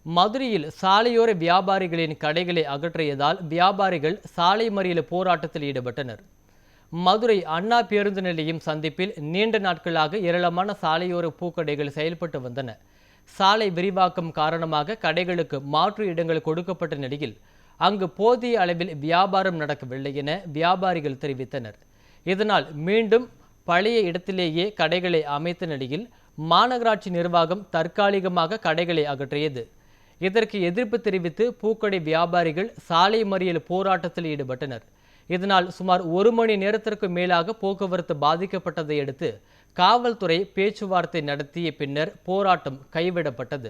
மதுரையில் சாலையோர வியாபாரிகளின் கடைகளை அகற்றியதால் வியாபாரிகள் சாலை மறியல் போராட்டத்தில் ஈடுபட்டனர். மதுரை அண்ணா பேருந்து நிலையம் சந்திப்பில் நீண்ட நாட்களாக ஏராளமான சாலையோர பூக்கடைகள் செயல்பட்டு வந்தன. சாலை விரிவாக்கம் காரணமாக கடைகளுக்கு மாற்று இடங்கள் கொடுக்கப்பட்ட நிலையில் அங்கு போதிய அளவில் வியாபாரம் நடக்கவில்லை என வியாபாரிகள் தெரிவித்தனர். இதனால் மீண்டும் பழைய இடத்திலேயே கடைகளை அமைத்த நிலையில் மாநகராட்சி நிர்வாகம் தற்காலிகமாக கடைகளை அகற்றியது. இதற்கு எதிர்ப்பு தெரிவித்து பூக்கடை வியாபாரிகள் சாலை மறியல் போராட்டத்தில் ஈடுபட்டனர். இதனால் சுமார் 1 மணி நேரத்திற்கு மேலாக போக்குவரத்து பாதிக்கப்பட்டதை அடுத்து காவல்துறை பேச்சுவார்த்தை நடத்திய பின்னர் போராட்டம் கைவிடப்பட்டது.